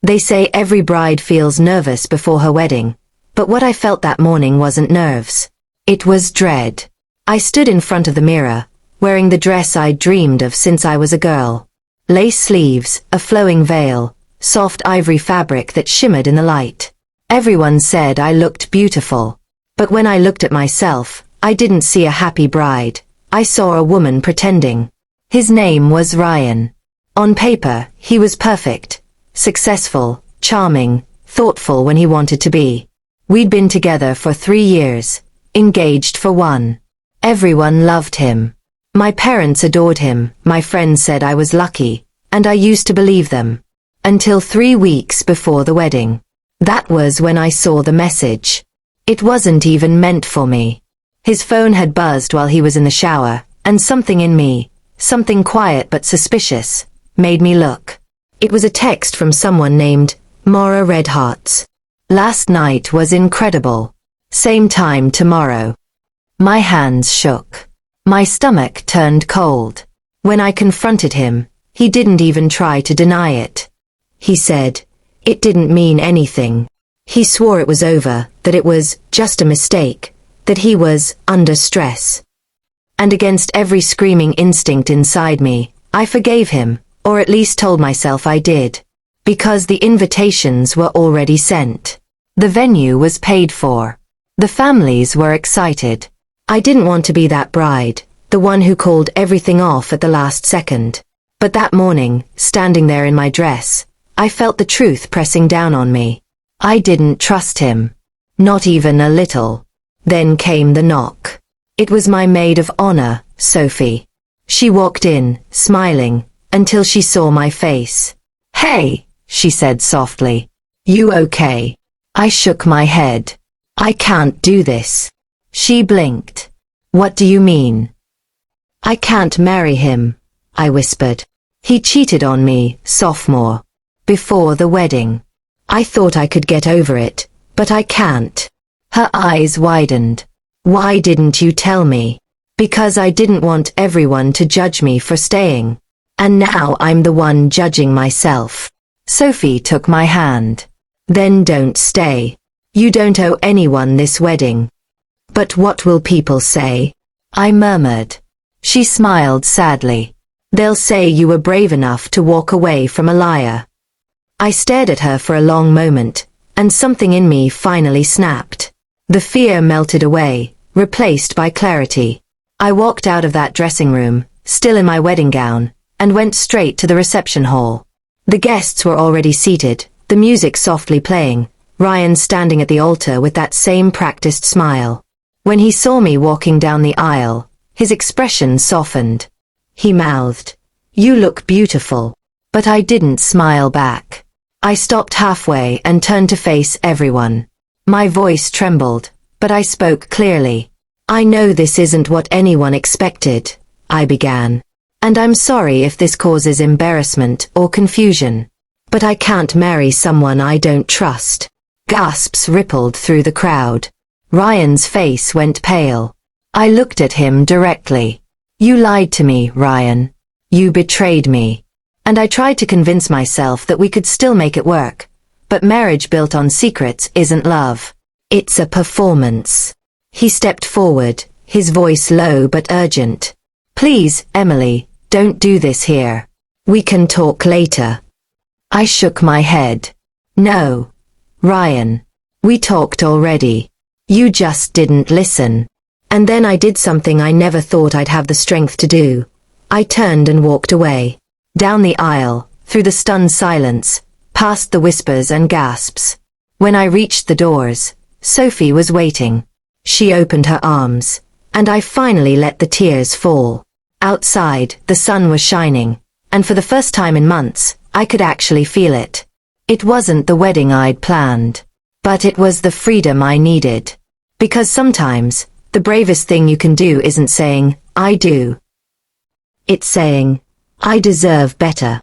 They say every bride feels nervous before her wedding, but what I felt that morning wasn't nerves. It was dread. I stood in front of the mirror, wearing the dress I'd dreamed of since I was a girl. Lace sleeves, a flowing veil, soft ivory fabric that shimmered in the light. Everyone said I looked beautiful. But when I looked at myself, I didn't see a happy bride. I saw a woman pretending. His name was Ryan. On paper, he was perfect, successful, charming, thoughtful when he wanted to be. We'd been together for 3 years, engaged for 1. Everyone loved him. My parents adored him, my friends said I was lucky, and I used to believe them. Until 3 weeks before the wedding. That was when I saw the message. It wasn't even meant for me. His phone had buzzed while he was in the shower, and something in me, something quiet but suspicious, made me look. It was a text from someone named Mara Red Hearts. Last night was incredible. Same time tomorrow. My hands shook. My stomach turned cold. When I confronted him, he didn't even try to deny it. He said, it didn't mean anything. He swore it was over, that it was just a mistake, that he was under stress. And against every screaming instinct inside me, I forgave him, or at least told myself I did. Because the invitations were already sent. The venue was paid for. The families were excited. I didn't want to be that bride, the one who called everything off at the last second. But that morning, standing there in my dress, I felt the truth pressing down on me. I didn't trust him. Not even a little. Then came the knock. It was my maid of honor, Sophie. She walked in, smiling, until she saw my face. Hey, she said softly. You okay? I shook my head. I can't do this. She blinked. What do you mean? I can't marry him, I whispered. He cheated on me, sophomore. Before the wedding. I thought I could get over it, but I can't. Her eyes widened. Why didn't you tell me? Because I didn't want everyone to judge me for staying. And now I'm the one judging myself. Sophie took my hand. Then don't stay. You don't owe anyone this wedding. But what will people say? I murmured. She smiled sadly. They'll say you were brave enough to walk away from a liar. I stared at her for a long moment, and something in me finally snapped. The fear melted away, replaced by clarity. I walked out of that dressing room, still in my wedding gown, and went straight to the reception hall. The guests were already seated, the music softly playing, Ryan standing at the altar with that same practiced smile. When he saw me walking down the aisle, his expression softened. He mouthed, "You look beautiful." But I didn't smile back. I stopped halfway and turned to face everyone. My voice trembled, but I spoke clearly. I know this isn't what anyone expected, I began. And I'm sorry if this causes embarrassment or confusion. But I can't marry someone I don't trust. Gasps rippled through the crowd. Ryan's face went pale. I looked at him directly. You lied to me, Ryan. You betrayed me. And I tried to convince myself that we could still make it work. But marriage built on secrets isn't love. It's a performance. He stepped forward, his voice low but urgent. Please, Emily, don't do this here. We can talk later. I shook my head. No. Ryan. We talked already. You just didn't listen. And then I did something I never thought I'd have the strength to do. I turned and walked away. Down the aisle, through the stunned silence, past the whispers and gasps. When I reached the doors, Sophie was waiting. She opened her arms, and I finally let the tears fall. Outside, the sun was shining, and for the first time in months, I could actually feel it. It wasn't the wedding I'd planned, but it was the freedom I needed. Because sometimes, the bravest thing you can do isn't saying, I do. It's saying, I deserve better.